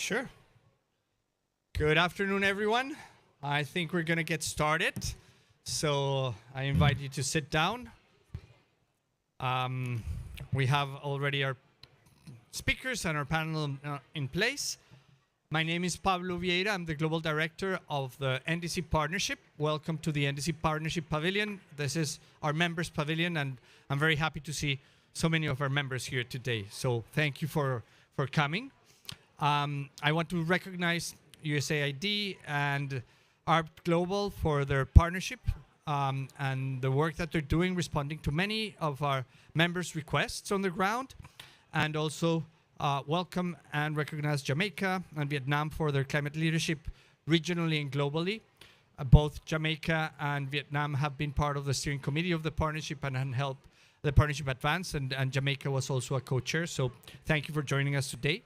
Sure. Good afternoon, everyone. I think we're going to get started. So I invite you to sit down. We have already our speakers and our panel in place. My name is Pablo Vieira. I'm the Global Director of the NDC Partnership. Welcome to the NDC Partnership Pavilion. This is our members' pavilion, and I'm very happy to see so many of our members here today. So thank you for coming. I want to recognize USAID and ARP Global for their partnership and the work that they're doing, responding to many of our members' requests on the ground, and also welcome and recognize Jamaica and Vietnam for their climate leadership regionally and globally. Both Jamaica and Vietnam have been part of the steering committee of the partnership and helped the partnership advance, and Jamaica was also a co-chair. So thank you for joining us today.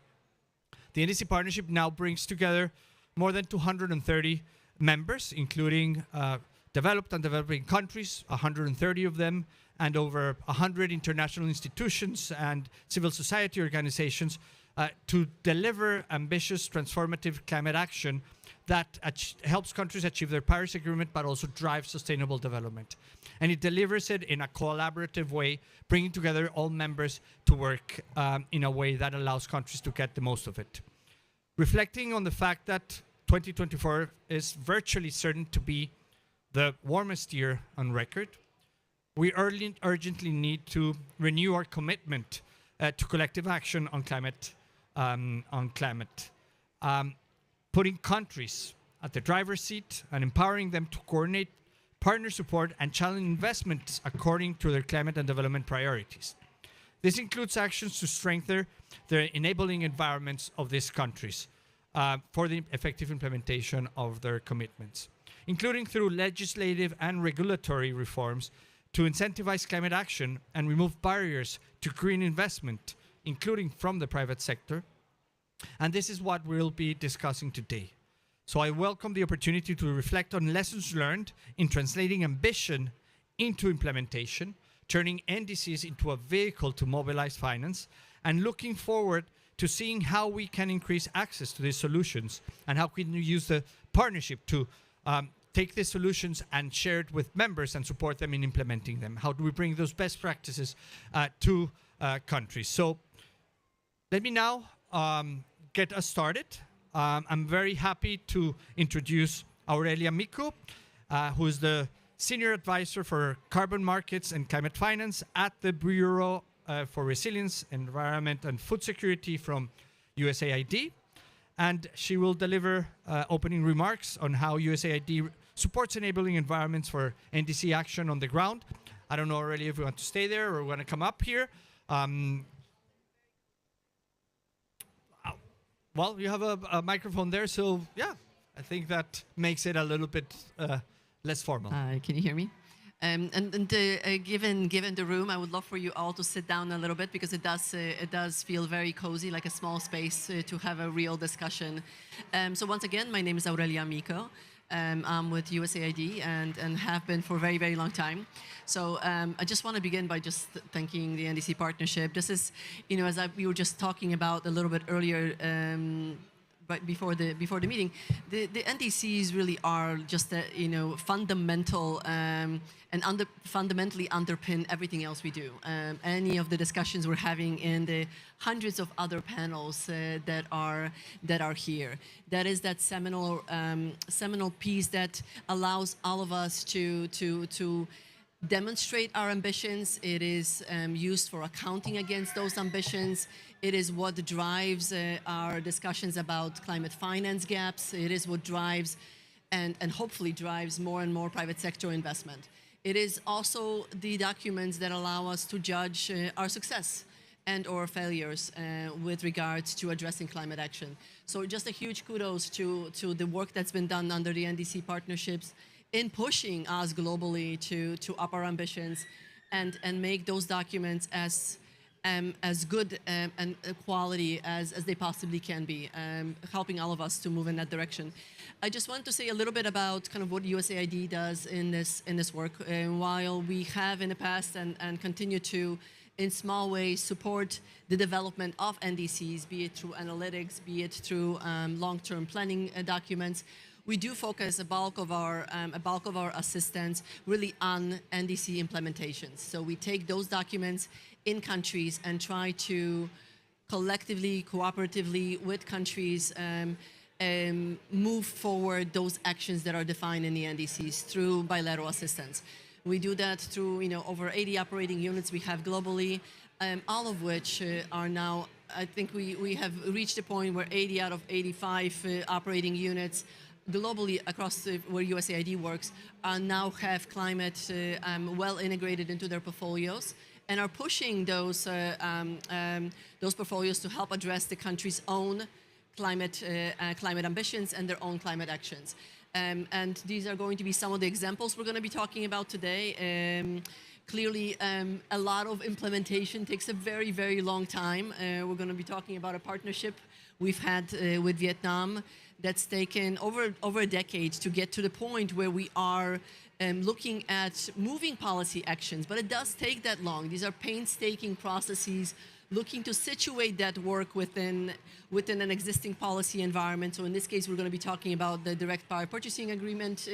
The NDC Partnership now brings together more than 230 members, including developed and developing countries, 130 of them, and over 100 international institutions and civil society organizations to deliver ambitious, transformative climate action that helps countries achieve their Paris Agreement, but also drive sustainable development. And it delivers it in a collaborative way, bringing together all members to work in a way that allows countries to get the most of it. Reflecting on the fact that 2024 is virtually certain to be the warmest year on record, we urgently need to renew our commitment to collective action on climate, putting countries at the driver's seat and empowering them to coordinate partner support and challenge investments according to their climate and development priorities. This includes actions to strengthen the enabling environments of these countries for the effective implementation of their commitments, including through legislative and regulatory reforms to incentivize climate action and remove barriers to green investment, including from the private sector. And this is what we'll be discussing today. So I welcome the opportunity to reflect on lessons learned in translating ambition into implementation, turning NDCs into a vehicle to mobilize finance, and looking forward to seeing how we can increase access to these solutions and how we can use the partnership to take these solutions and share it with members and support them in implementing them. How do we bring those best practices to countries? So let me now get us started. I'm very happy to introduce Aurelia Mico, who is the Senior Advisor for Carbon Markets and Climate Finance at the Bureau for Resilience, Environment and Food Security from USAID. And she will deliver opening remarks on how USAID supports enabling environments for NDC action on the ground. I don't know, Aurelia, if you want to stay there or want to come up here. Well, you have a microphone there, so yeah, I think that makes it a little bit less formal. Can you hear me? Given the room, I would love for you all to sit down a little bit because it does feel very cozy, like a small space to have a real discussion. So once again, my name is Aurelia Mico. I'm with USAID and have been for a very, very long time. So I just want to begin by just thanking the NDC Partnership. This is, as we were just talking about a little bit earlier, right before the meeting, the NDCs really are just fundamental and fundamentally underpin everything else we do. Any of the discussions we're having in the hundreds of other panels that are here. That is that seminal piece that allows all of us to demonstrate our ambitions. It is used for accounting against those ambitions. It is what drives our discussions about climate finance gaps. It is what drives and hopefully drives more and more private sector investment. It is also the documents that allow us to judge our success and or failures with regards to addressing climate action. So just a huge kudos to the work that's been done under the NDC partnerships in pushing us globally to up our ambitions and make those documents as good and quality as they possibly can be, helping all of us to move in that direction. I just want to say a little bit about kind of what USAID does in this work. While we have in the past and continue to in small ways, support the development of NDCs, be it through analytics, be it through long-term planning documents. We do focus a bulk of our assistance really on NDC implementations. So we take those documents in countries and try to collectively, cooperatively with countries move forward those actions that are defined in the NDCs through bilateral assistance. We do that through over 80 operating units we have globally, all of which are now, I think we have reached a point where 80 out of 85 operating units globally across where USAID works now have climate well integrated into their portfolios and are pushing those portfolios to help address the country's own climate ambitions and their own climate actions. And these are going to be some of the examples we're going to be talking about today. Clearly, a lot of implementation takes a very, very long time. We're going to be talking about a partnership we've had with Vietnam that's taken over a decade to get to the point where we are looking at moving policy actions. But it does take that long. These are painstaking processes looking to situate that work within an existing policy environment. So in this case, we're going to be talking about the Direct Power Purchasing Agreement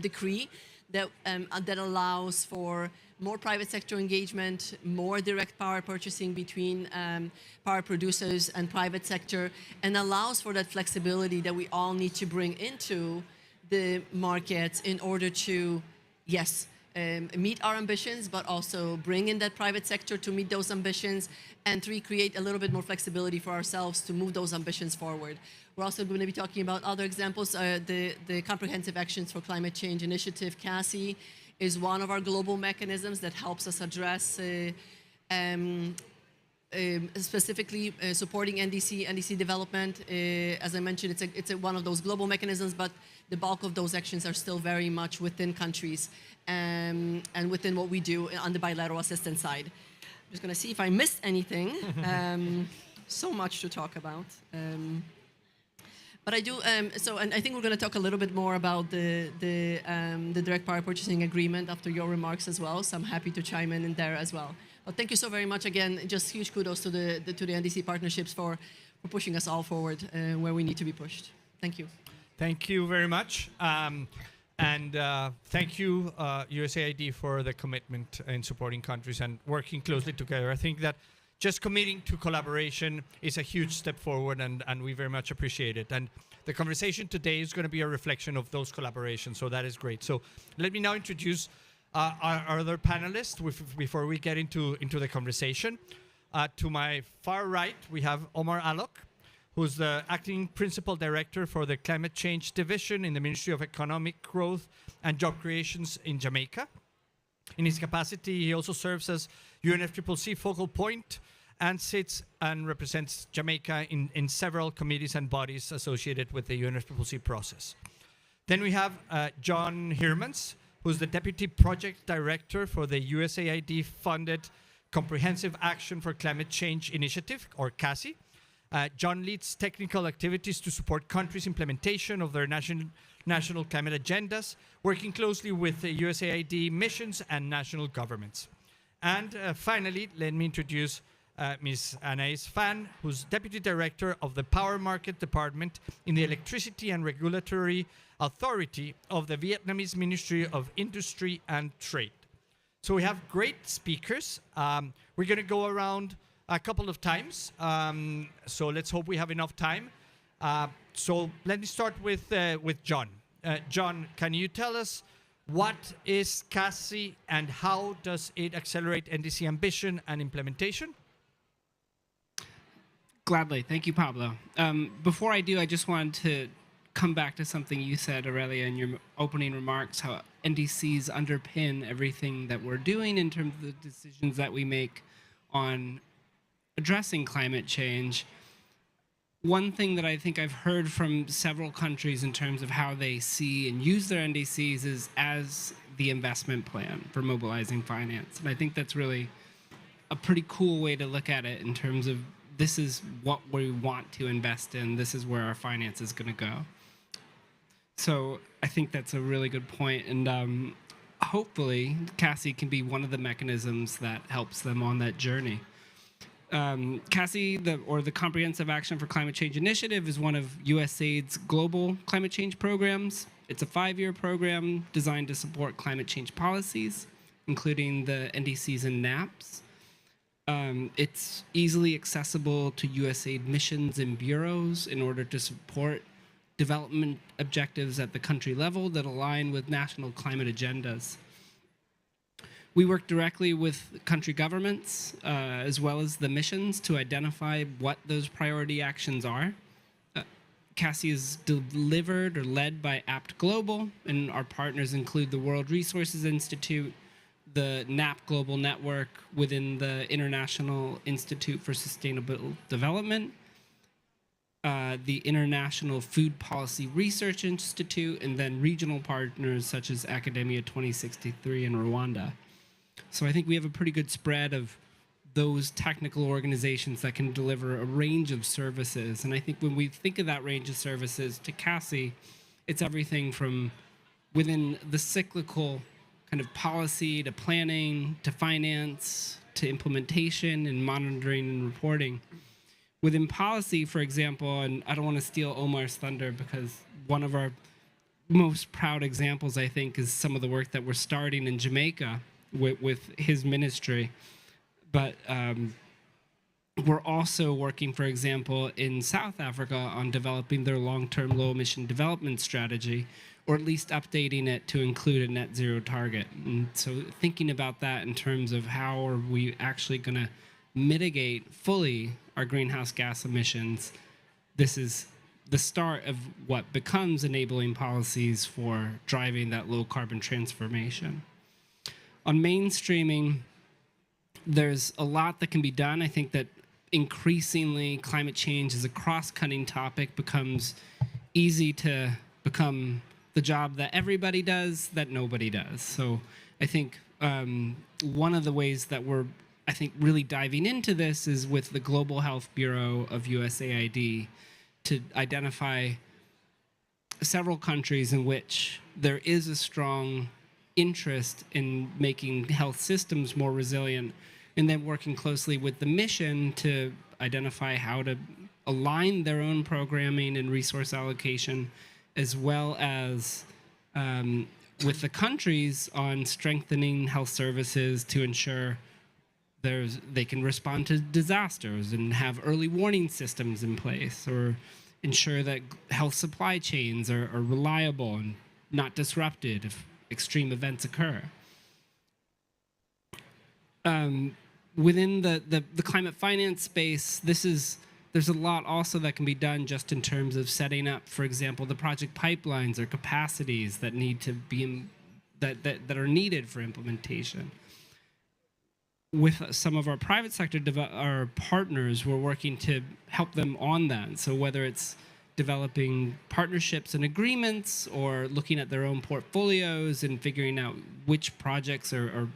decree that allows for more private sector engagement, more direct power purchasing between power producers and private sector, and allows for that flexibility that we all need to bring into the markets in order to, yes, meet our ambitions, but also bring in that private sector to meet those ambitions, and three, create a little bit more flexibility for ourselves to move those ambitions forward. We're also going to be talking about other examples. The Comprehensive Actions for Climate Change Initiative, CACCI, is one of our global mechanisms that helps us address specifically supporting NDC development. As I mentioned, it's one of those global mechanisms, but the bulk of those actions are still very much within countries and within what we do on the bilateral assistance side. I'm just going to see if I missed anything. So much to talk about. But I do, and I think we're going to talk a little bit more about the Direct Power Purchasing Agreement after your remarks as well, so I'm happy to chime in there as well. But thank you so very much again. Just huge kudos to the NDC partnerships for pushing us all forward where we need to be pushed. Thank you. Thank you very much. Thank you, USAID, for the commitment in supporting countries and working closely together. I think that just committing to collaboration is a huge step forward, and we very much appreciate it. And the conversation today is going to be a reflection of those collaborations, so that is great. So let me now introduce our other panelists before we get into the conversation. To my far right, we have Omar Alok, who's the Acting Principal Director for the Climate Change Division in the Ministry of Economic Growth and Job Creations in Jamaica. In his capacity, he also serves as UNFCCC focal point and sits and represents Jamaica in several committees and bodies associated with the UNFCCC process. Then we have John Hermans, who's the Deputy Project Director for the USAID-funded Comprehensive Action for Climate Change Initiative, or CACCI. John leads technical activities to support countries' implementation of their national climate agendas, working closely with the USAID missions and national governments. And finally, let me introduce Ms. Anais Phan, who's Deputy Director of the Power Market Department in the Electricity and Regulatory Authority of the Vietnamese Ministry of Industry and Trade. So we have great speakers. We're going to go around a couple of times, so let's hope we have enough time. So let me start with John. John, can you tell us what is CACCI and how does it accelerate NDC ambition and implementation? Gladly. Thank you, Pablo. Before I do, I just wanted to come back to something you said, Aurelia, in your opening remarks, how NDCs underpin everything that we're doing in terms of the decisions that we make on addressing climate change. One thing that I think I've heard from several countries in terms of how they see and use their NDCs is as the investment plan for mobilizing finance. And I think that's really a pretty cool way to look at it in terms of this is what we want to invest in, this is where our finance is going to go. So I think that's a really good point. And hopefully CACCI can be one of the mechanisms that helps them on that journey. CACCI, the Comprehensive Action for Climate Change Initiative, is one of USAID's global climate change programs. It's a 5-year program designed to support climate change policies, including the NDCs and NAPs. It's easily accessible to USAID missions and bureaus in order to support development objectives at the country level that align with national climate agendas. We work directly with country governments as well as the missions to identify what those priority actions are. CACCI is delivered or led by APT Global, and our partners include the World Resources Institute, the NAP Global Network within the International Institute for Sustainable Development, the International Food Policy Research Institute, and then regional partners such as Academia 2063 in Rwanda. So I think we have a pretty good spread of those technical organizations that can deliver a range of services. And I think when we think of that range of services to CACCI, it's everything from within the cyclical kind of policy to planning to finance to implementation and monitoring and reporting. Within policy, for example, and I don't want to steal Omar's thunder because one of our most proud examples, I think, is some of the work that we're starting in Jamaica with his ministry. But we're also working, for example, in South Africa on developing their long-term low-emission development strategy, or at least updating it to include a net zero target. And so thinking about that in terms of how are we actually going to mitigate fully our greenhouse gas emissions, this is the start of what becomes enabling policies for driving that low-carbon transformation. On mainstreaming, there's a lot that can be done. I think that increasingly climate change as a cross-cutting topic becomes easy to become the job that everybody does that nobody does. So I think one of the ways that we're, I think, really diving into this is with the Global Health Bureau of USAID to identify several countries in which there is a strong interest in making health systems more resilient, and then working closely with the mission to identify how to align their own programming and resource allocation, as well as with the countries on strengthening health services to ensure they can respond to disasters and have early warning systems in place, or ensure that health supply chains are reliable and not disrupted if extreme events occur. Within the climate finance space, there's a lot also that can be done just in terms of setting up, for example, the project pipelines or capacities that need to be that are needed for implementation. With some of our private sector our partners, we're working to help them on that. So whether it's developing partnerships and agreements, or looking at their own portfolios and figuring out which projects are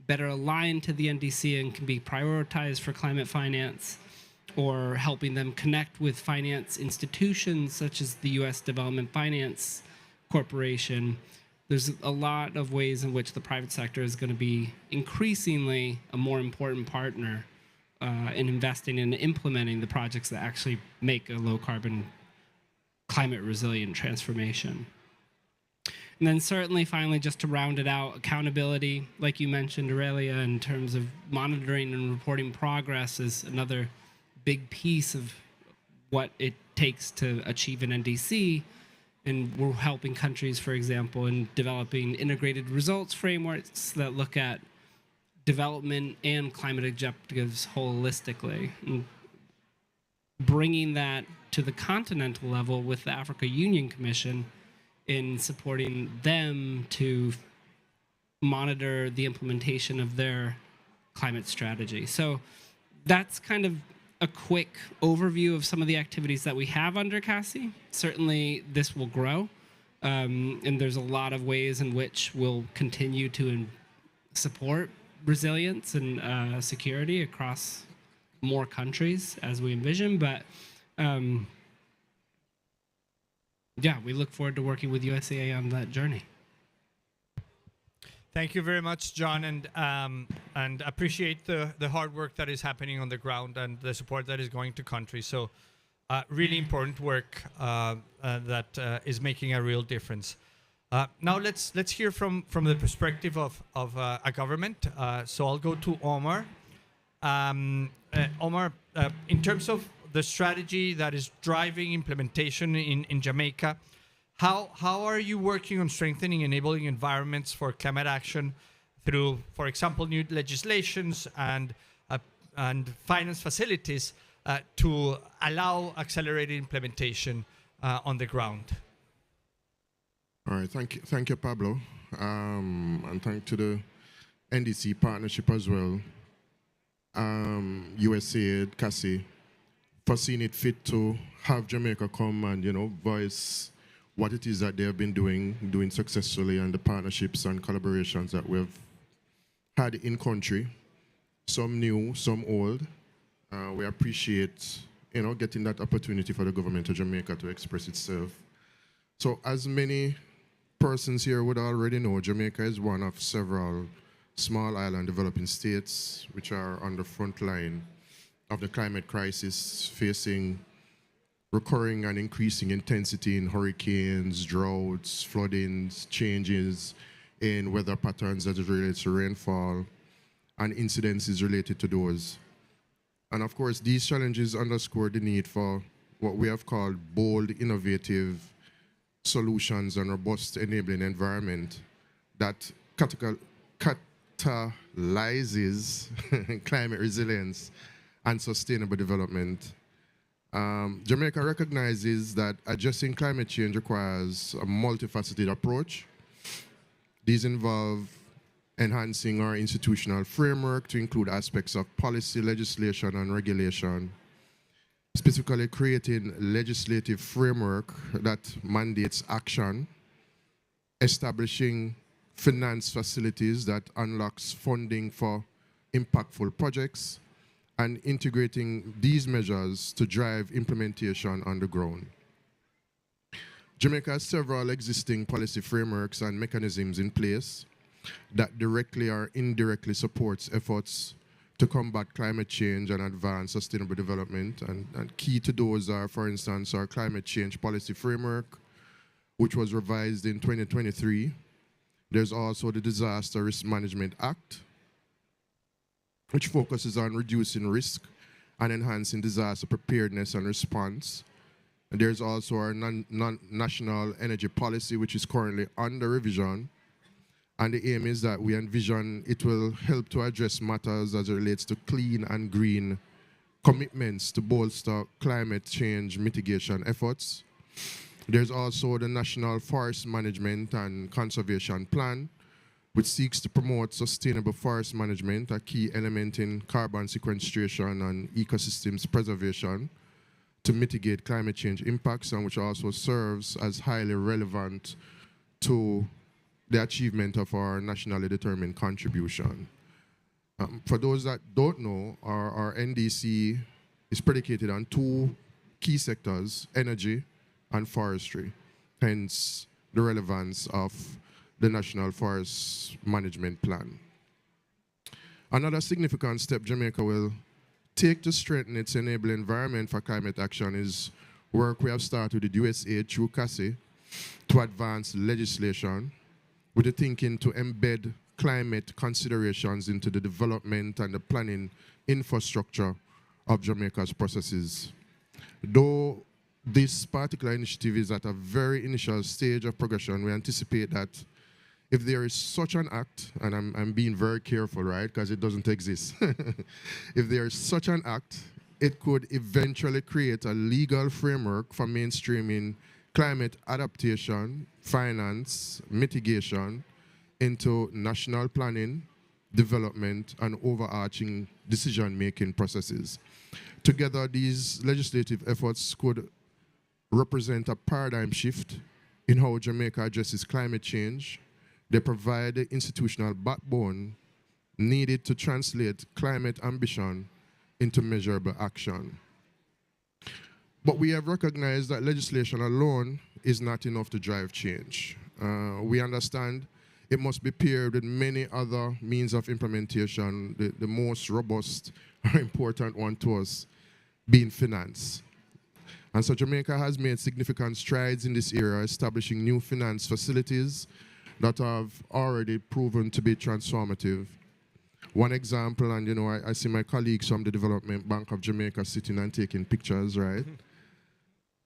better aligned to the NDC and can be prioritized for climate finance, or helping them connect with finance institutions such as the U.S. Development Finance Corporation. There's a lot of ways in which the private sector is going to be increasingly a more important partner in investing and implementing the projects that actually make a low-carbon climate resilient transformation. And then certainly, finally, just to round it out, accountability, like you mentioned, Aurelia, in terms of monitoring and reporting progress is another big piece of what it takes to achieve an NDC. And we're helping countries, for example, in developing integrated results frameworks that look at development and climate objectives holistically, and bringing that to the continental level with the Africa Union Commission in supporting them to monitor the implementation of their climate strategy. So that's kind of a quick overview of some of the activities that we have under CACCI. Certainly this will grow, and there's a lot of ways in which we'll continue to support resilience and security across more countries as we envision, but yeah, we look forward to working with USAID on that journey. Thank you very much, John, and appreciate the hard work that is happening on the ground and the support that is going to countries. So, really important work that is making a real difference. Now let's hear from the perspective of a government. So I'll go to Omar. Omar, in terms of the strategy that is driving implementation in Jamaica, how are you working on strengthening enabling environments for climate action through, for example, new legislations and finance facilities to allow accelerated implementation on the ground? All right, thank you, Pablo, and thank to the NDC partnership as well, USAID, CACCI, for seeing it fit to have Jamaica come and voice what it is that they have been doing successfully, and the partnerships and collaborations that we've had in country, some new, some old. We appreciate getting that opportunity for the government of Jamaica to express itself. So as many persons here would already know, Jamaica is one of several small island developing states which are on the front line of the climate crisis, facing recurring and increasing intensity in hurricanes, droughts, floodings, changes in weather patterns as it relates to rainfall, and incidences related to those. And of course, these challenges underscore the need for what we have called bold, innovative solutions and robust enabling environment that catalyzes climate resilience and sustainable development. Jamaica recognizes that addressing climate change requires a multifaceted approach. These involve enhancing our institutional framework to include aspects of policy, legislation, and regulation, specifically creating legislative framework that mandates action, establishing finance facilities that unlocks funding for impactful projects, and integrating these measures to drive implementation on the ground. Jamaica has several existing policy frameworks and mechanisms in place that directly or indirectly supports efforts to combat climate change and advance sustainable development. And key to those are, for instance, our climate change policy framework, which was revised in 2023. There's also the Disaster Risk Management Act, which focuses on reducing risk and enhancing disaster preparedness and response. And there's also our national energy policy, which is currently under revision. And the aim is that we envision it will help to address matters as it relates to clean and green commitments to bolster climate change mitigation efforts. There's also the National Forest Management and Conservation Plan, which seeks to promote sustainable forest management, a key element in carbon sequestration and ecosystems preservation to mitigate climate change impacts, and which also serves as highly relevant to the achievement of our nationally determined contribution. For those that don't know, our NDC is predicated on two key sectors, energy and forestry, hence the relevance of the National Forest Management Plan. Another significant step Jamaica will take to strengthen its enabling environment for climate action is work we have started with USAID through CACCI to advance legislation with the thinking to embed climate considerations into the development and the planning infrastructure of Jamaica's processes. Though this particular initiative is at a very initial stage of progression, we anticipate that if there is such an act, and I'm being very careful, right, because it doesn't exist. If there is such an act, it could eventually create a legal framework for mainstreaming climate adaptation, finance, mitigation into national planning, development, and overarching decision-making processes. Together, these legislative efforts could represent a paradigm shift in how Jamaica addresses climate change. They provide the institutional backbone needed to translate climate ambition into measurable action. But we have recognized that legislation alone is not enough to drive change. We understand it must be paired with many other means of implementation, the most robust or important one to us being finance. And so Jamaica has made significant strides in this area, establishing new finance facilities that have already proven to be transformative. One example, and I see my colleagues from the Development Bank of Jamaica sitting and taking pictures, right,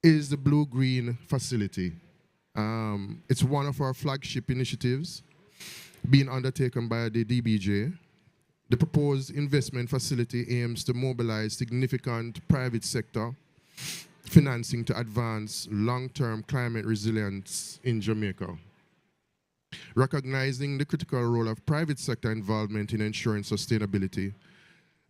is the Blue-Green Facility. It's one of our flagship initiatives being undertaken by the DBJ. The proposed investment facility aims to mobilize significant private sector financing to advance long-term climate resilience in Jamaica. Recognizing the critical role of private sector involvement in ensuring sustainability,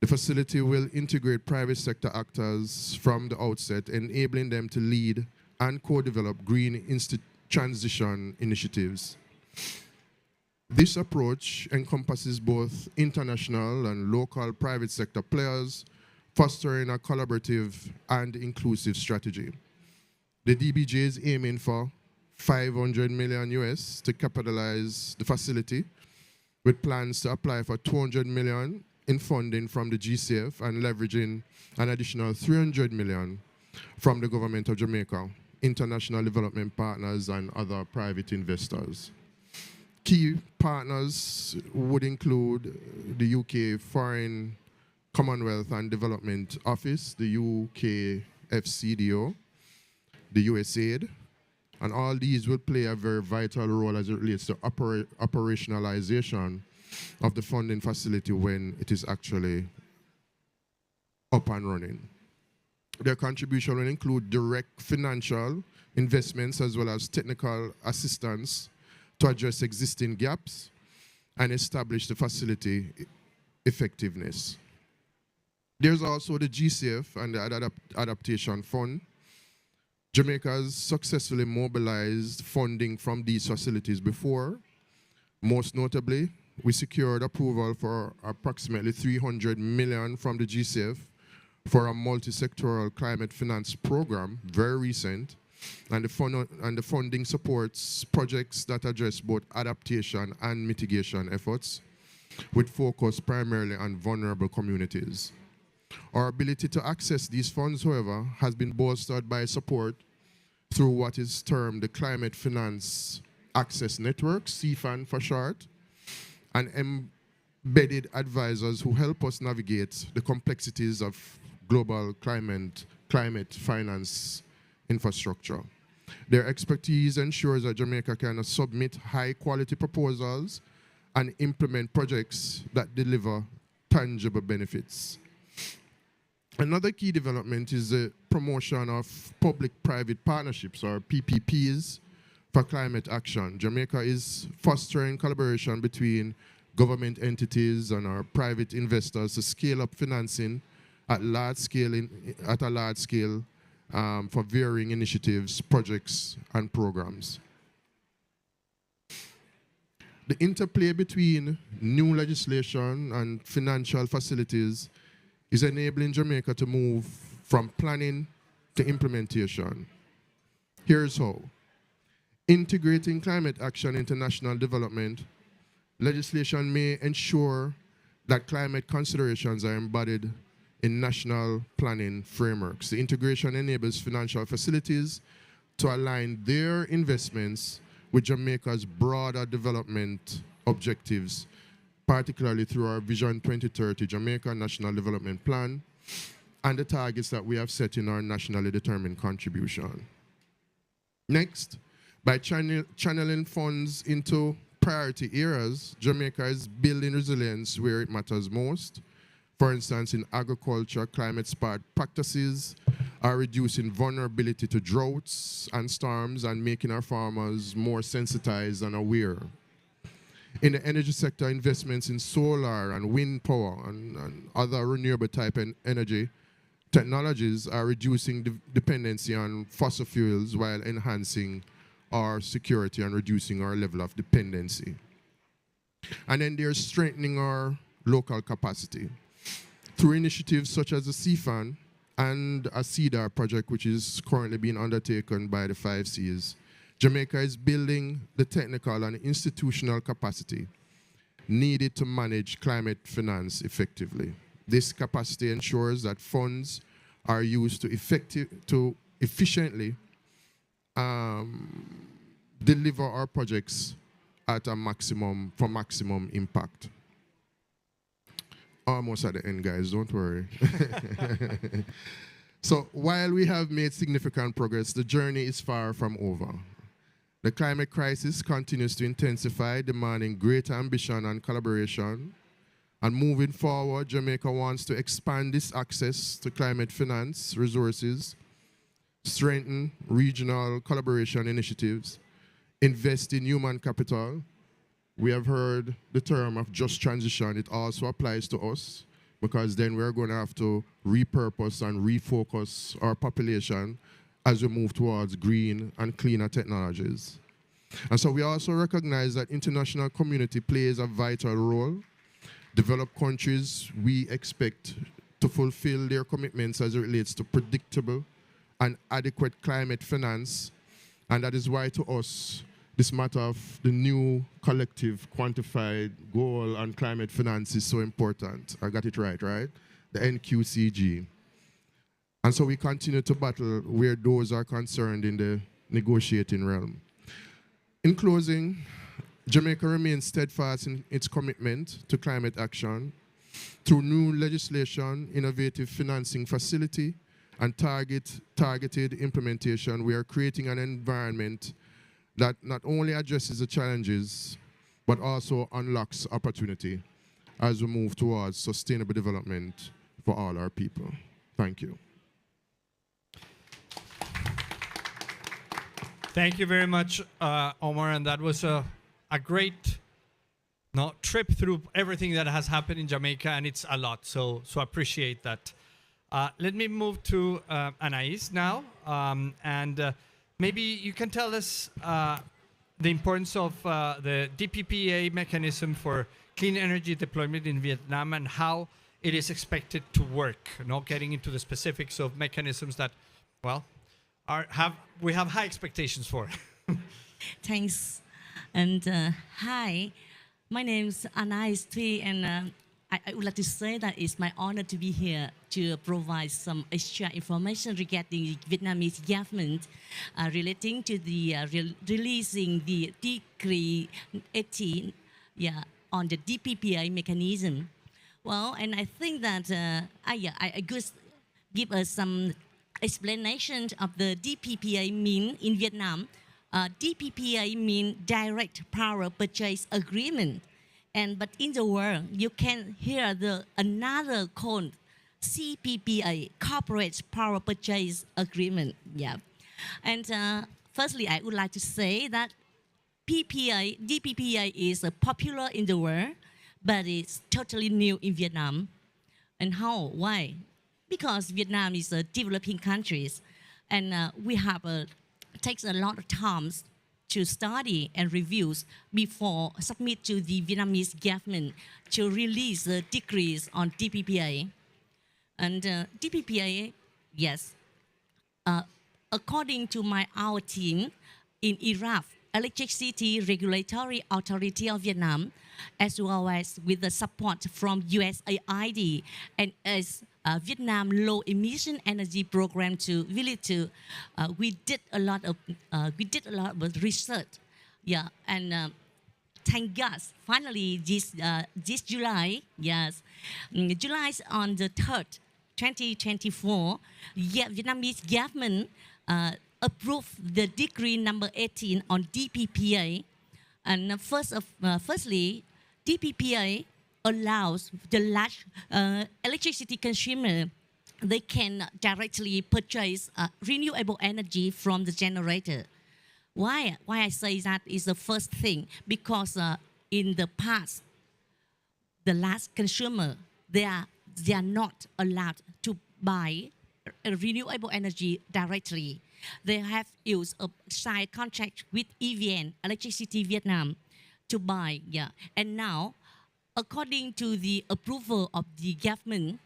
the facility will integrate private sector actors from the outset, enabling them to lead and co-develop green transition initiatives. This approach encompasses both international and local private sector players, fostering a collaborative and inclusive strategy. The DBJ is aiming for $500 million US to capitalize the facility, with plans to apply for $200 million in funding from the GCF and leveraging an additional $300 million from the government of Jamaica, international development partners, and other private investors. Key partners would include the UK Foreign Commonwealth and Development Office, the UK FCDO, the USAID, and all these will play a very vital role as it relates to operationalization of the funding facility when it is actually up and running. Their contribution will include direct financial investments as well as technical assistance to address existing gaps and establish the facility effectiveness. There's also the GCF and the Adaptation Fund. Jamaica has successfully mobilized funding from these facilities before. Most notably, we secured approval for approximately $300 million from the GCF for a multi-sectoral climate finance program, very recent, and the funding supports projects that address both adaptation and mitigation efforts, with focus primarily on vulnerable communities. Our ability to access these funds, however, has been bolstered by support through what is termed the Climate Finance Access Network, CFAN for short, and embedded advisors who help us navigate the complexities of global climate finance infrastructure. Their expertise ensures that Jamaica can submit high-quality proposals and implement projects that deliver tangible benefits. Another key development is the promotion of public-private partnerships, or PPPs, for climate action. Jamaica is fostering collaboration between government entities and our private investors to scale up financing at a large scale for varying initiatives, projects, and programs. The interplay between new legislation and financial facilities is enabling Jamaica to move from planning to implementation. Here's how. Integrating climate action into national development, legislation may ensure that climate considerations are embodied in national planning frameworks. The integration enables financial facilities to align their investments with Jamaica's broader development objectives, particularly through our Vision 2030 Jamaica National Development Plan and the targets that we have set in our nationally determined contribution. Next, by channeling funds into priority areas, Jamaica is building resilience where it matters most. For instance, in agriculture, climate-smart practices are reducing vulnerability to droughts and storms and making our farmers more sensitized and aware. In the energy sector, investments in solar and wind power and other renewable type energy technologies are reducing dependency on fossil fuels while enhancing our security and reducing our level of dependency. And then there's strengthening our local capacity through initiatives such as the CFAN and a CEDAR project, which is currently being undertaken by the 5 Cs. Jamaica is building the technical and institutional capacity needed to manage climate finance effectively. This capacity ensures that funds are used to efficiently deliver our projects at a maximum impact. Almost at the end, guys, don't worry. So while we have made significant progress, the journey is far from over. The climate crisis continues to intensify, demanding greater ambition and collaboration. And moving forward, Jamaica wants to expand this access to climate finance resources, strengthen regional collaboration initiatives, invest in human capital. We have heard the term of just transition. It also applies to us, because then we're going to have to repurpose and refocus our population as we move towards green and cleaner technologies. And so we also recognize that international community plays a vital role. Developed countries, we expect to fulfill their commitments as it relates to predictable and adequate climate finance. And that is why to us, this matter of the new collective quantified goal on climate finance is so important. I got it right? The NQCG. And so we continue to battle where those are concerned in the negotiating realm. In closing, Jamaica remains steadfast in its commitment to climate action. Through new legislation, innovative financing facility, and targeted implementation, we are creating an environment that not only addresses the challenges, but also unlocks opportunity as we move towards sustainable development for all our people. Thank you. Thank you very much, Omar, and that was a great trip through everything that has happened in Jamaica, and it's a lot, so appreciate that. Let me move to Anais now, and maybe you can tell us the importance of the DPPA mechanism for clean energy deployment in Vietnam and how it is expected to work, not getting into the specifics of mechanisms that, well, we have high expectations for. Thanks. And hi, my name is Anais Thuy, and I would like to say that it's my honor to be here to provide some extra information regarding the Vietnamese government relating to the releasing the Decree 18 on the DPPA mechanism. Well, and I think that I could give us some explanation of the DPPA mean in Vietnam. DPPA mean Direct Power Purchase Agreement. But in the world, you can hear another called CPPA, Corporate Power Purchase Agreement. Yeah. And firstly, I would like to say that DPPA is popular in the world, but it's totally new in Vietnam. And how? Why? Because Vietnam is a developing country, and we have takes a lot of time to study and reviews before submit to the Vietnamese government to release the decrees on DPPA. And DPPA, yes, according to our team in Iraq, Electricity Regulatory Authority of Vietnam, as well as with the support from USAID and as Vietnam Low Emission Energy Program we did a lot of research, and thank God, finally this July, July on the 3rd, 2024, Vietnamese government approved the decree number 18 on DPPA, and firstly, DPPA allows the large electricity consumer, they can directly purchase renewable energy from the generator. Why I say that is the first thing, because in the past, the large consumer, they are not allowed to buy renewable energy directly. They have used a side contract with EVN, Electricity Vietnam, to buy, And now, according to the approval of the government,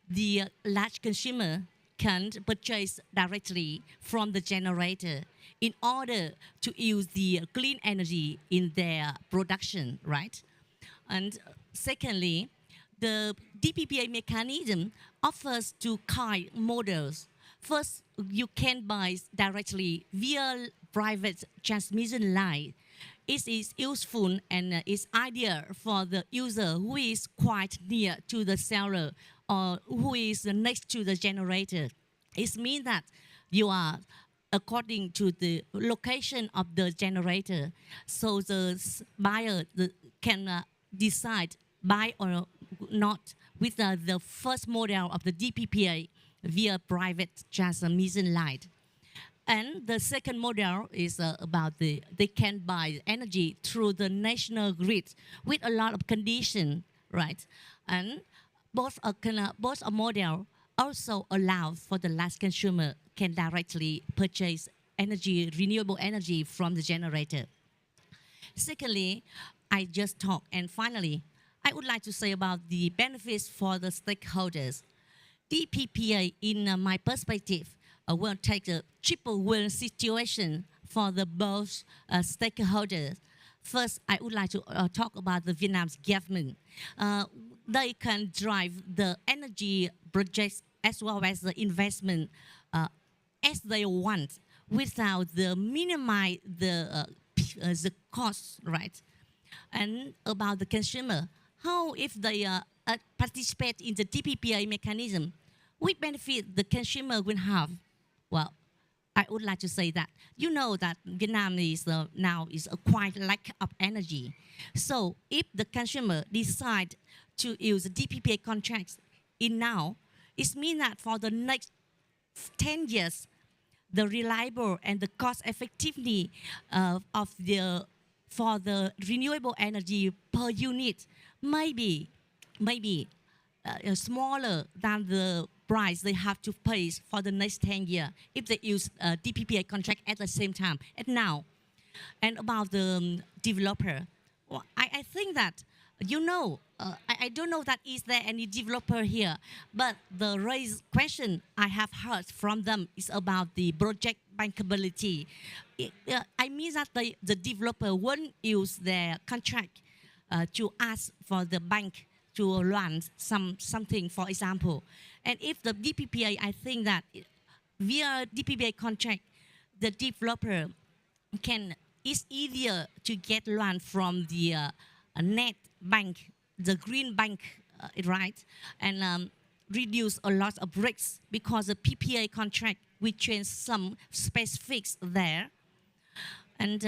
the large consumer can purchase directly from the generator in order to use the clean energy in their production, right? And secondly, the DPPA mechanism offers two kind models. First, you can buy directly via private transmission line. It is useful and is ideal for the user who is quite near to the seller or who is next to the generator. It means that you are according to the location of the generator, so the buyer can decide buy or not with the first model of the DPPA via private transmission line. And the second model is about they can buy energy through the national grid with a lot of condition, right? And both a model also allow for the last consumer can directly purchase energy, renewable energy from the generator. Secondly, I just talked, and finally, I would like to say about the benefits for the stakeholders. DPPA, in my perspective, will take a triple win situation for the both stakeholders. First, I would like to talk about the Vietnam's government. They can drive the energy projects as well as the investment as they want without the minimize the costs, right? And about the consumer, how if they participate in the DPPA mechanism, what benefit the consumer will have? Well, I would like to say that you know that Vietnam is now is a quite lack of energy. So if the consumer decide to use the DPPA contracts in now, it means that for the next 10 years, the reliable and the cost effectiveness for the renewable energy per unit maybe smaller than the price they have to pay for the next 10 years if they use DPPA contract at the same time and now. And about the developer, well, I think that, you know, I don't know that is there any developer here, but the raised question I have heard from them is about the project bankability. I mean that the developer won't use their contract to ask for the bank to run something, for example. And if the DPPA, I think that via DPPA contract, the developer it's easier to get loan from the net bank, the green bank, right? And reduce a lot of risks because the PPA contract we change some specifics there. And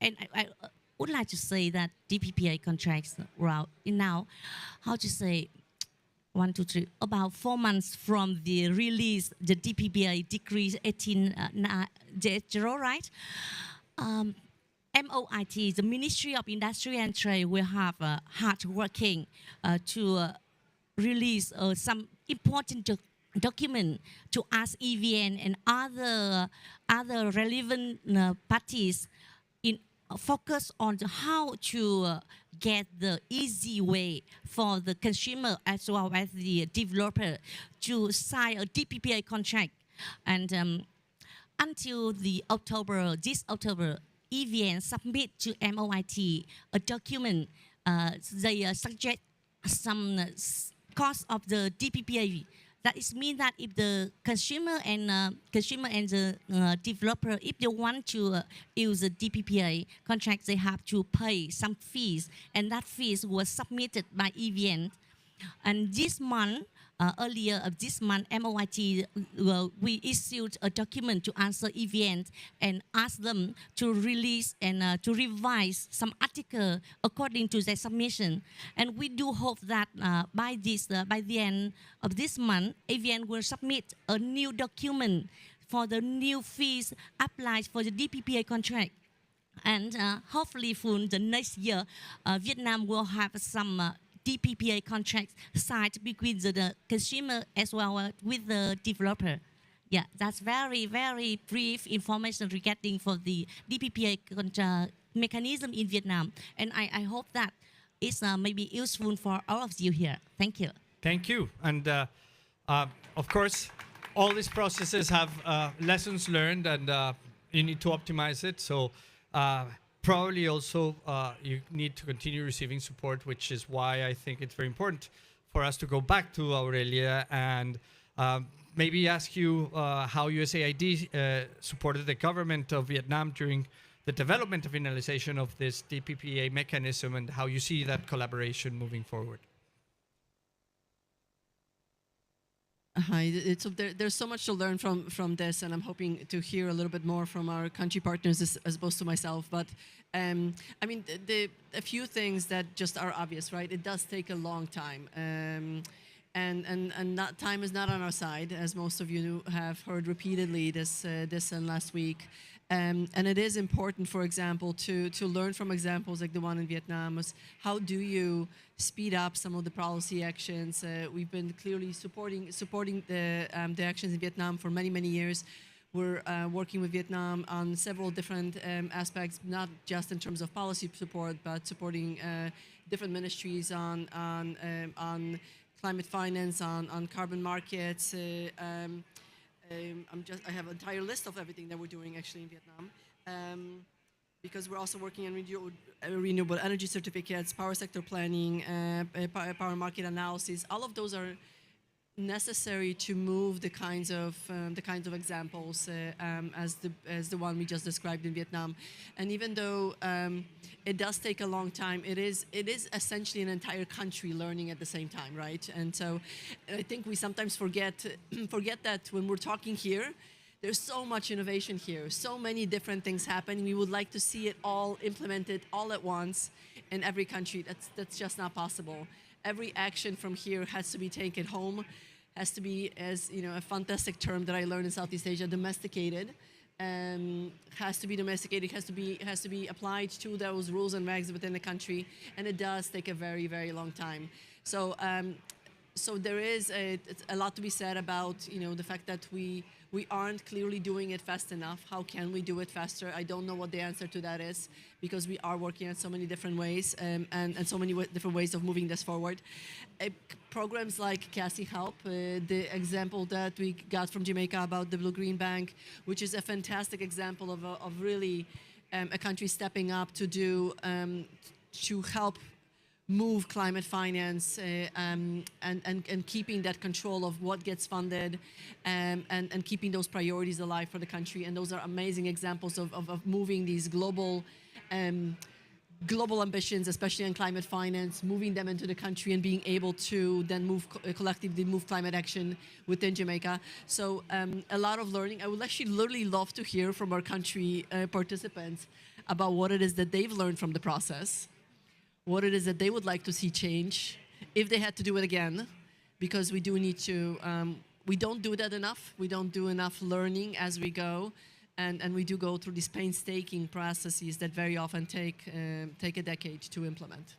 I would like to say that DPPA contracts well now, how to say, 1, 2, 3, about 4 months from the release, the DPPA decree 1880, right? MOIT, the Ministry of Industry and Trade, will have hard working to release some important document to ask EVN and other relevant parties in focus on how to get the easy way for the consumer as well as the developer to sign a DPPA contract. And until this October, EVN submit to MOIT a document. They suggest some cost of the DPPA. That is mean that if the consumer and the developer, if they want to use the DPPA contract, they have to pay some fees, and that fees was submitted by EVN. And this month, earlier of this month, MOIT we issued a document to answer EVN and ask them to release and to revise some article according to their submission. And we do hope that by the end of this month, EVN will submit a new document for the new fees applied for the DPPA contract. And hopefully for the next year, Vietnam will have some DPPA contracts signed between the consumer as well as with the developer. Yeah, that's very, very brief information regarding for the DPPA mechanism in Vietnam. And I hope that it's maybe useful for all of you here. Thank you. Thank you. And Of course, all these processes have lessons learned, and you need to optimize it. So probably also you need to continue receiving support, which is why I think it's very important for us to go back to Aurelia and maybe ask you how USAID supported the government of Vietnam during the development of finalization of this DPPA mechanism, and how you see that collaboration moving forward. Hi, there's so much to learn from this, and I'm hoping to hear a little bit more from our country partners as opposed to myself. But I mean, a few things that just are obvious, right? It does take a long time, and not, time is not on our side, as most of you have heard repeatedly this and last week. And it is important, for example, to learn from examples like the one in Vietnam. How do you speed up some of the policy actions? We've been clearly supporting the actions in Vietnam for many years. We're working with Vietnam on several different aspects, not just in terms of policy support, but supporting different ministries on climate finance, on carbon markets. I have an entire list of everything that we're doing actually in Vietnam, because we're also working on renewable energy certificates, power sector planning, power market analysis. All of those are necessary to move the kinds of examples as the one we just described in Vietnam. And even though it does take a long time, it is essentially an entire country learning at the same time, right? And so I think we sometimes forget that when we're talking here, there's so much innovation here, so many different things happening. We would like to see it all implemented all at once in every country. That's just not possible. Every action from here has to be taken home, has to be, as you know, a fantastic term that I learned in Southeast Asia, domesticated. Has to be domesticated, has to be applied to those rules and regs within the country, and it does take a very long time. So so there is a lot to be said about, you know, the fact that we aren't clearly doing it fast enough. How can we do it faster? I don't know what the answer to that is, because we are working on so many different ways and so many different ways of moving this forward. Programs like CACCI help. The example that we got from Jamaica about the Blue-Green Bank, which is a fantastic example of really a country stepping up to do to help move climate finance and keeping that control of what gets funded and keeping those priorities alive for the country. And those are amazing examples of moving these global ambitions, especially in climate finance, moving them into the country and being able to then collectively move climate action within Jamaica. So a lot of learning. I would actually literally love to hear from our country participants about what it is that they've learned from the process, what it is that they would like to see change if they had to do it again, because we do need to, we don't do that enough. We don't do enough learning as we go, and we do go through these painstaking processes that very often take a decade to implement.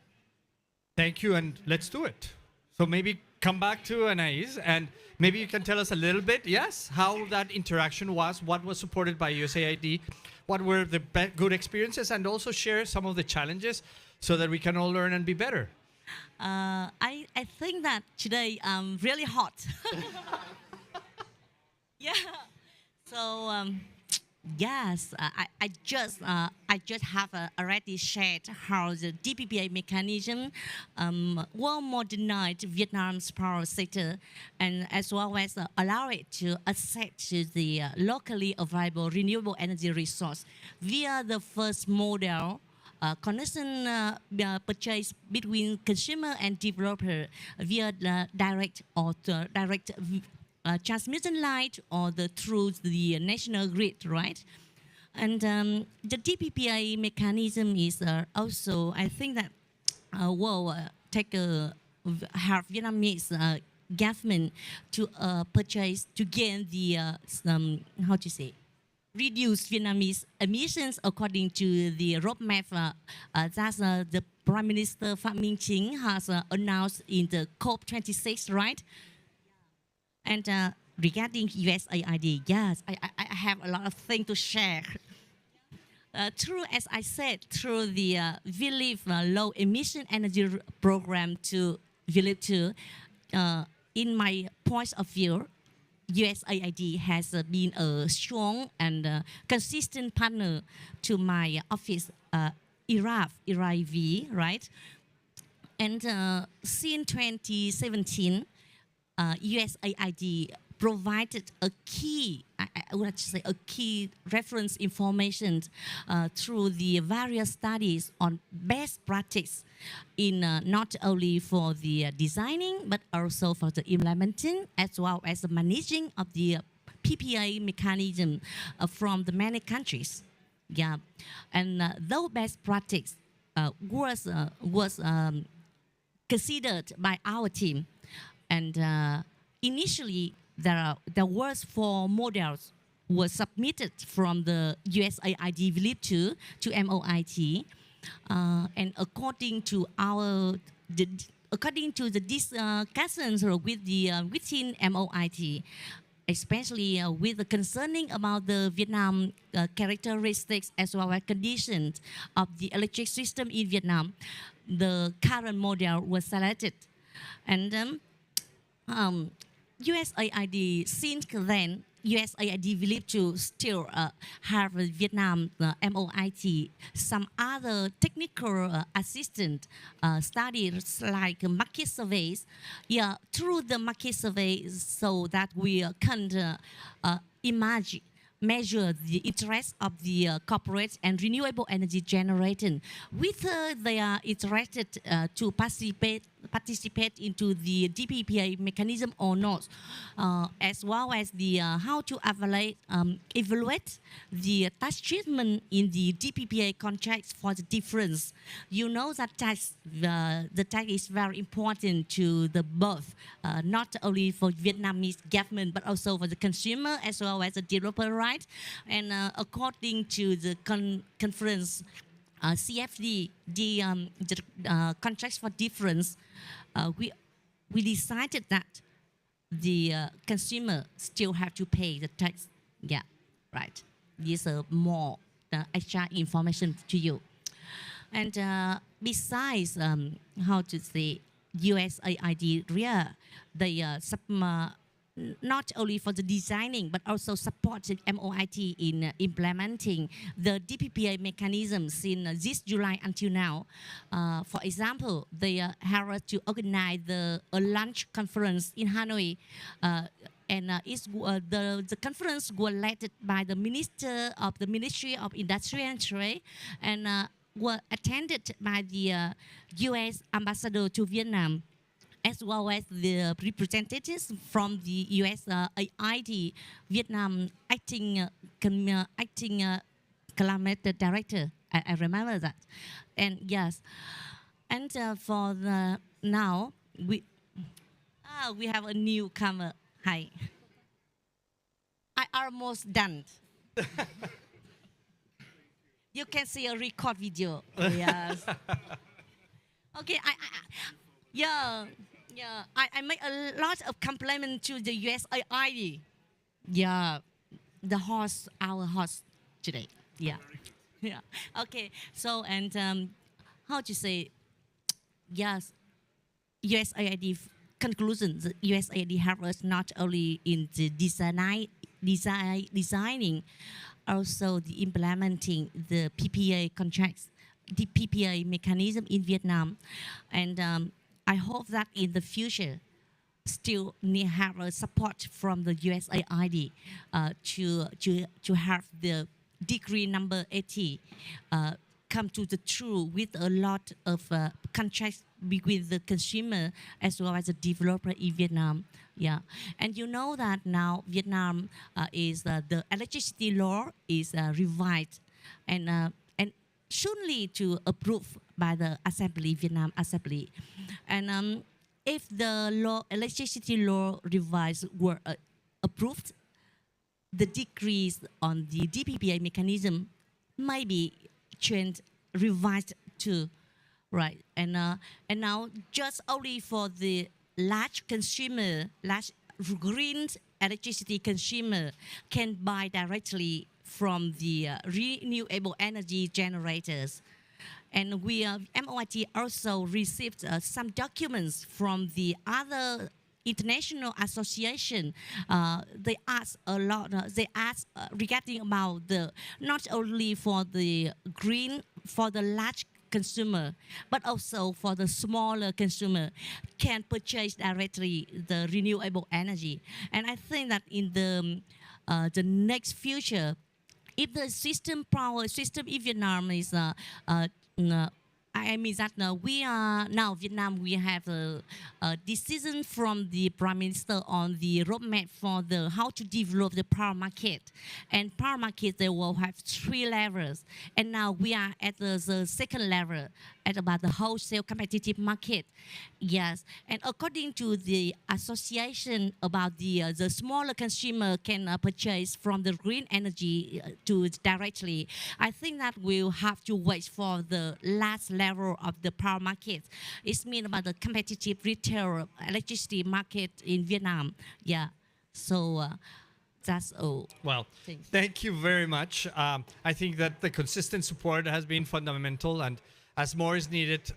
Thank you, and let's do it. So maybe come back to Anais, and maybe you can tell us a little bit, yes, how that interaction was, what was supported by USAID, what were the good experiences, and also share some of the challenges so that we can all learn and be better. I think that today really hot. Yeah. So yes, I just have already shared how the DPPA mechanism will modernize Vietnam's power sector, and as well as allow it to access to the locally available renewable energy resource via the first model. Connection purchase between consumer and developer via the direct transmission line or through the national grid, right? And the DPPA mechanism is also, I think that will help Vietnamese government to purchase to gain the how to say, reduce Vietnamese emissions according to the roadmap that the Prime Minister Phạm Minh Chính has announced in the COP29, right? And regarding USAID, yes, I have a lot of things to share. As I said, through the Village Low Emission Energy Program to Village 2, in my point of view, USAID has been a strong and consistent partner to my office, IRAV, right? And since 2017, USAID provided a key, I would like to say, a key reference information through the various studies on best practice in not only for the designing but also for the implementing as well as the managing of the PPA mechanism from the many countries. Yeah, and those best practice was considered by our team, and initially there were 4 models were submitted from the USAID VLIP to MOIT, and according to the discussions with the within MOIT, especially with the concerning about the Vietnam characteristics as well as conditions of the electric system in Vietnam, the current model was selected, and USAID since then. USAID believe to still have Vietnam MOIT some other technical assistant studies like market surveys. Yeah, through the market surveys, so that we can measure the interest of the corporate and renewable energy generating, whether they are interested to participate into the DPPA mechanism or not, as well as the how to evaluate the tax treatment in the DPPA contracts for the difference. You know that the tax is very important to the both, not only for Vietnamese government but also for the consumer as well as the developer, right? And according to the conference CFD, the contracts for difference, we decided that the consumer still have to pay the tax. Yeah, right. This is more extra information to you. And besides, how to say, USAID RIA, they not only for the designing but also supported MOIT in implementing the DPPA mechanism since this July until now. For example, they have to organize a lunch conference in Hanoi, and the conference was led by the Minister of the Ministry of Industry and Trade, and were attended by the U.S. Ambassador to Vietnam, as well as the representatives from the USAID Vietnam acting culminated director. I remember that, and yes, and for the now we have a newcomer. Hi, I almost done. You can see a record video. Yes. Okay, yeah. I make a lot of compliment to the USAID. Yeah, our host today. Yeah. Okay. So and how to say? Yes, USAID conclusion. The USAID help us not only in the designing, also the implementing the PPA contracts, the PPA mechanism in Vietnam, and I hope that in the future, still need have a support from the USAID to have the decree number 80 come to the true with a lot of contracts with the consumer as well as the developer in Vietnam. Yeah, and you know that now Vietnam is the electricity law is revised and surely to approve by the Assembly, Vietnam Assembly. And if the electricity law revised were approved, the decrees on the DPPA mechanism might be changed, revised too, right? And now just only for the large consumer, large green electricity consumer can buy directly from the renewable energy generators. And we, MOIT also received some documents from the other international association, they ask a lot. They ask regarding about the not only for the green for the large consumer, but also for the smaller consumer can purchase directly the renewable energy. And I think that in the next future, if the power system in Vietnam is I mean that we are now Vietnam. We have a decision from the Prime Minister on the roadmap for the how to develop the power market. And power market they will have 3 levels. And now we are at the second level, at about the wholesale competitive market. Yes, and according to the association about the smaller consumer can purchase from the green energy to directly. I think that we'll have to wait for the last level of the power market. It's mean about the competitive retail electricity market in Vietnam. Yeah, so that's all. Well, Thanks. thank you very much. I think that the consistent support has been fundamental, and as more is needed,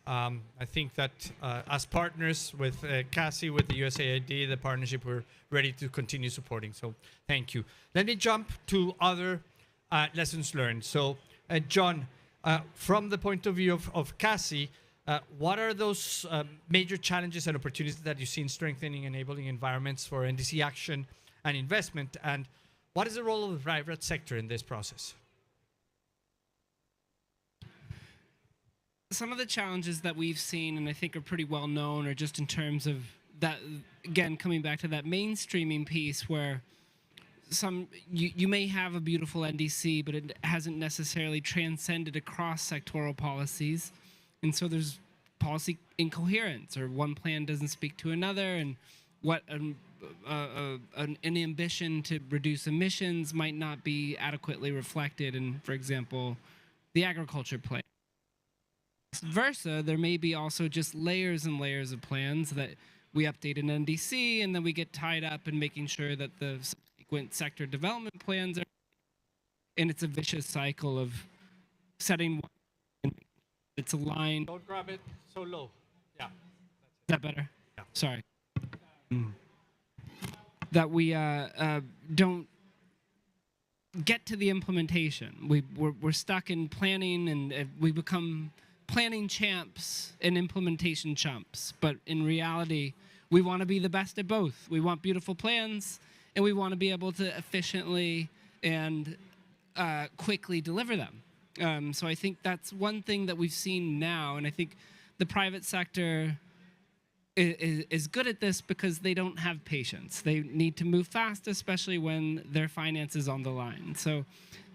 I think that as partners with CACCI, with the USAID, the partnership, we're ready to continue supporting. So thank you. Let me jump to other lessons learned. So John, from the point of view of CACCI, what are those major challenges and opportunities that you see in strengthening enabling environments for NDC action and investment? And what is the role of the private sector in this process? Some of the challenges that we've seen, and I think are pretty well known, are just in terms of that, again, coming back to that mainstreaming piece where you may have a beautiful NDC, but it hasn't necessarily transcended across sectoral policies. And so there's policy incoherence, or one plan doesn't speak to another, and what an ambition to reduce emissions might not be adequately reflected in, for example, the agriculture plan. Versa, there may be also just layers and layers of plans that we update in NDC, and then we get tied up in making sure that the subsequent sector development plans are, and it's a vicious cycle of setting one and it's aligned. Don't grab it so low. Yeah. Is that better? Yeah. Sorry. That we don't get to the implementation. We're stuck in planning, and we become planning champs and implementation chumps. But in reality, we want to be the best at both. We want beautiful plans, and we want to be able to efficiently and quickly deliver them. So I think that's one thing that we've seen now, and I think the private sector is good at this because they don't have patience. They need to move fast, especially when their finance is on the line. So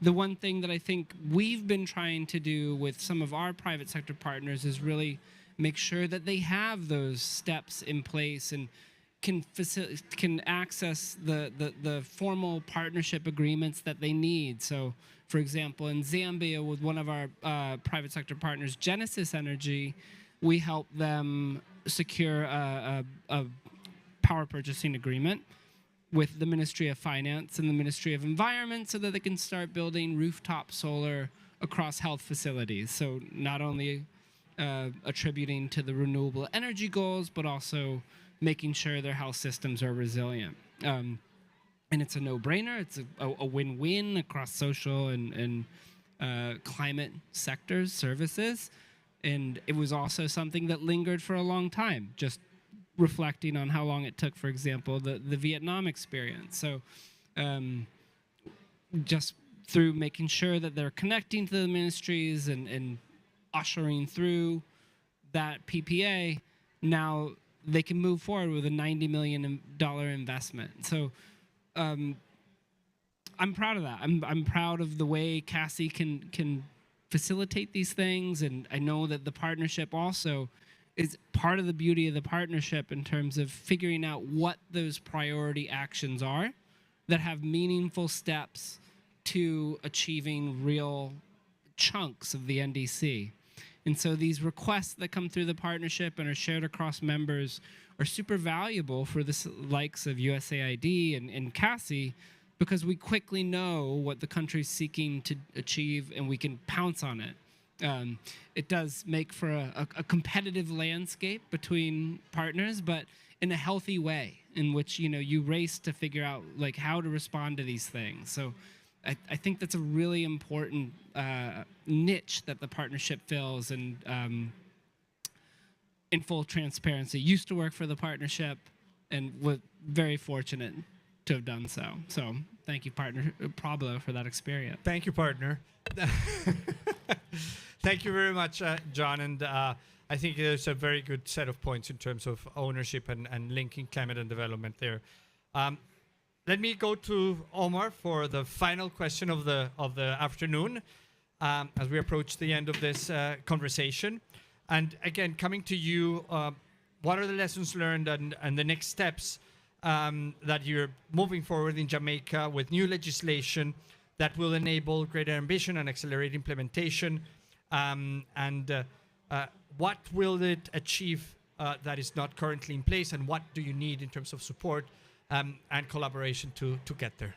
the one thing that I think we've been trying to do with some of our private sector partners is really make sure that they have those steps in place and can access the formal partnership agreements that they need. So, for example, in Zambia, with one of our private sector partners, Genesis Energy, we help them secure a power purchasing agreement with the Ministry of Finance and the Ministry of Environment so that they can start building rooftop solar across health facilities. So not only attributing to the renewable energy goals, but also making sure their health systems are resilient. And it's a no-brainer. It's a win-win across social and climate sectors, services. And it was also something that lingered for a long time, just reflecting on how long it took, for example, the Vietnam experience. So just through making sure that they're connecting to the ministries and ushering through that PPA, now they can move forward with a $90 million investment. So I'm proud of that. I'm proud of the way CACCI can facilitate these things, and I know that the partnership also is part of the beauty of the partnership in terms of figuring out what those priority actions are that have meaningful steps to achieving real chunks of the NDC. And so these requests that come through the partnership and are shared across members are super valuable for the likes of USAID and CACCI, because we quickly know what the country's seeking to achieve and we can pounce on it. It does make for a competitive landscape between partners, but in a healthy way, in which you race to figure out like how to respond to these things. So I think that's a really important niche that the partnership fills. And in full transparency, used to work for the partnership and was very fortunate to have done so. So thank you, partner Pablo, for that experience. Thank you, partner. Thank you very much, John. And I think there's a very good set of points in terms of ownership and linking climate and development there. Let me go to Omar for the final question of the afternoon as we approach the end of this conversation. And again, coming to you, what are the lessons learned and the next steps that you're moving forward in Jamaica with new legislation that will enable greater ambition and accelerate implementation? What will it achieve that is not currently in place, and what do you need in terms of support and collaboration to get there?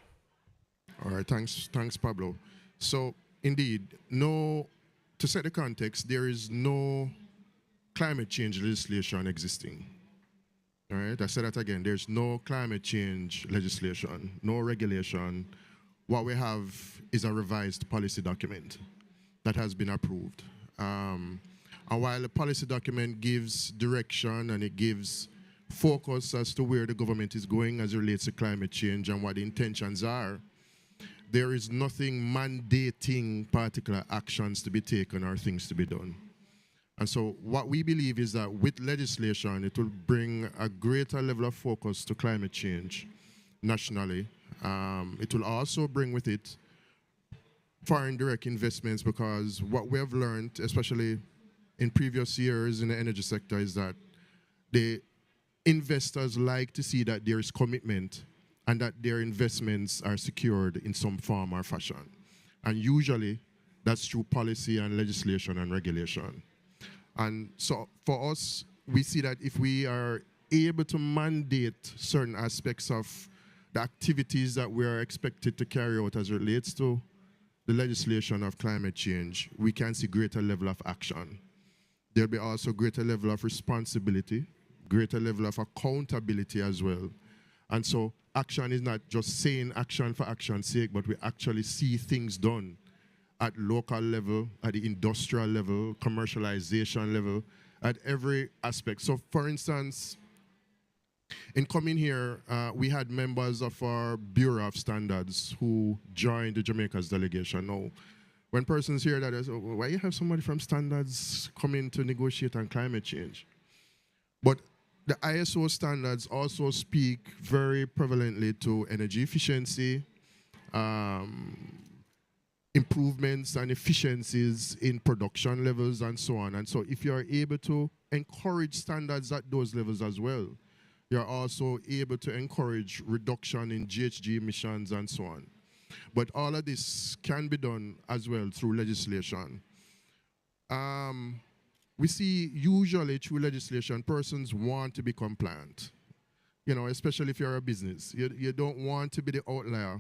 All right, thanks, Pablo. So indeed, to set the context, there is no climate change legislation existing. All right, I say that again. There's no climate change legislation, no regulation. What we have is a revised policy document that has been approved. And while the policy document gives direction and it gives focus as to where the government is going as it relates to climate change and what the intentions are, there is nothing mandating particular actions to be taken or things to be done. And so what we believe is that with legislation, it will bring a greater level of focus to climate change nationally. It will also bring with it foreign direct investments, because what we have learned, especially in previous years in the energy sector, is that the investors like to see that there is commitment and that their investments are secured in some form or fashion. And usually that's through policy and legislation and regulation. And so for us, we see that if we are able to mandate certain aspects of the activities that we are expected to carry out as it relates to the legislation of climate change, we can see greater level of action. There'll be also greater level of responsibility, greater level of accountability as well. And so action is not just saying action for action's sake, but we actually see things done at local level, at the industrial level, commercialization level, at every aspect. So for instance, in coming here, we had members of our Bureau of Standards who joined the Jamaica's delegation. Now, when persons hear that, they say, why you have somebody from Standards coming to negotiate on climate change? But the ISO standards also speak very prevalently to energy efficiency, improvements and efficiencies in production levels and so on. And so if you are able to encourage standards at those levels as well, you're also able to encourage reduction in GHG emissions and so on. But all of this can be done as well through legislation. We see usually through legislation, persons want to be compliant, especially if you're a business. You don't want to be the outlier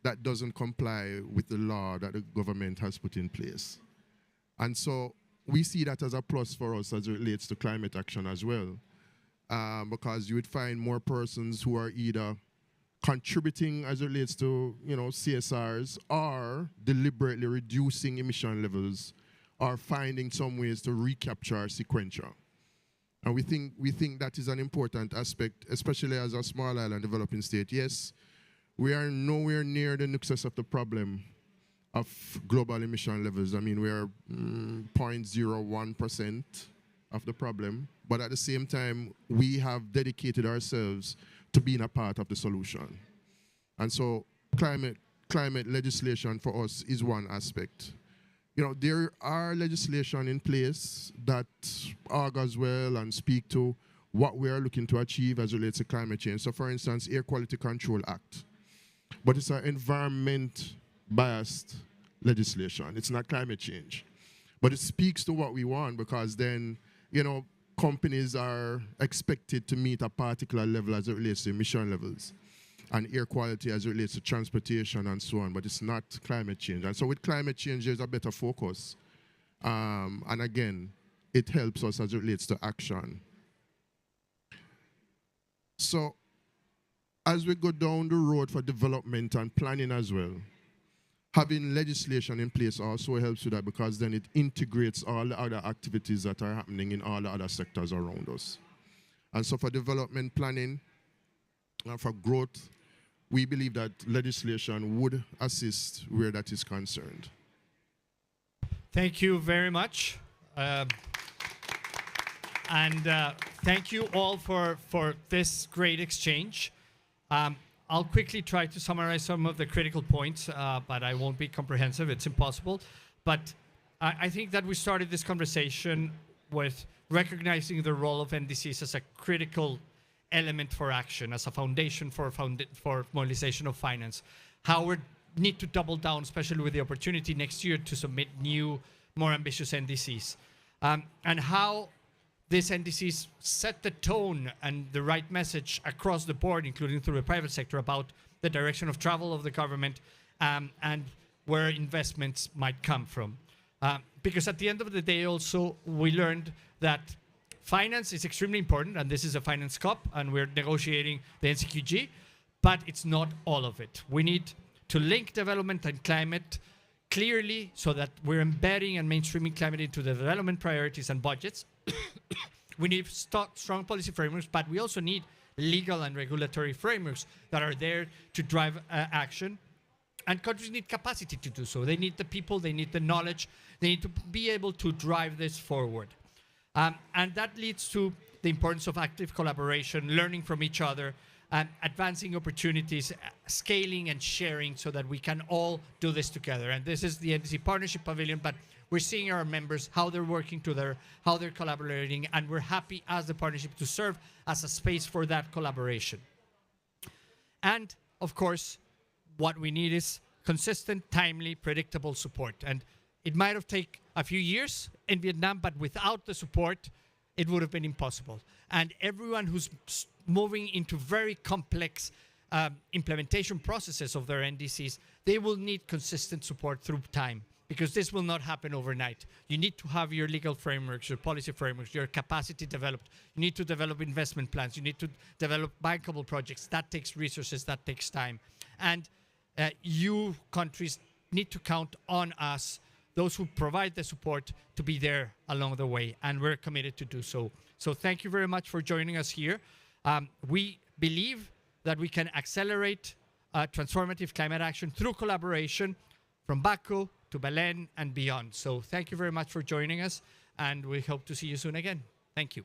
that doesn't comply with the law that the government has put in place. And so we see that as a plus for us as it relates to climate action as well, because you would find more persons who are either contributing as it relates to CSRs or deliberately reducing emission levels or finding some ways to recapture sequential. And we think that is an important aspect, especially as a small island developing state. Yes, we are nowhere near the nexus of the problem of global emission levels. I mean, we are 0.01% of the problem, but at the same time, we have dedicated ourselves to being a part of the solution. And so climate legislation for us is one aspect. There are legislation in place that augurs well and speak to what we are looking to achieve as it relates to climate change. So for instance, Air Quality Control Act. But it's an environment-biased legislation. It's not climate change. But it speaks to what we want, because then, companies are expected to meet a particular level as it relates to emission levels and air quality as it relates to transportation and so on, but it's not climate change. And so with climate change, there's a better focus. And again, it helps us as it relates to action. So as we go down the road for development and planning as well, having legislation in place also helps with that, because then it integrates all the other activities that are happening in all the other sectors around us. And so for development planning and for growth, we believe that legislation would assist where that is concerned. Thank you very much. Thank you all for this great exchange. I'll quickly try to summarize some of the critical points, but I won't be comprehensive. It's impossible. But I think that we started this conversation with recognizing the role of NDCs as a critical element for action, as a foundation for mobilization of finance. How we need to double down, especially with the opportunity next year to submit new, more ambitious NDCs. And how these NDCs set the tone and the right message across the board, including through the private sector, about the direction of travel of the government and where investments might come from. Because at the end of the day, also, we learned that finance is extremely important, and this is a finance COP, and we're negotiating the NCQG, but it's not all of it. We need to link development and climate clearly so that we're embedding and mainstreaming climate into the development priorities and budgets. We need strong policy frameworks, but we also need legal and regulatory frameworks that are there to drive action. And countries need capacity to do so. They need the people, they need the knowledge, they need to be able to drive this forward. And that leads to the importance of active collaboration, learning from each other, advancing opportunities, scaling and sharing so that we can all do this together. And this is the NDC Partnership Pavilion, but we're seeing our members, how they're working together, how they're collaborating, and we're happy as the partnership to serve as a space for that collaboration. And of course, what we need is consistent, timely, predictable support. And it might have taken a few years in Vietnam, but without the support, it would have been impossible. And everyone who's moving into very complex implementation processes of their NDCs, they will need consistent support through time, because this will not happen overnight. You need to have your legal frameworks, your policy frameworks, your capacity developed. You need to develop investment plans. You need to develop bankable projects. That takes resources, that takes time. And you countries need to count on us, those who provide the support, to be there along the way, and we're committed to do so. So thank you very much for joining us here. We believe that we can accelerate transformative climate action through collaboration from Baku to Belen and beyond. So thank you very much for joining us, and we hope to see you soon again. Thank you.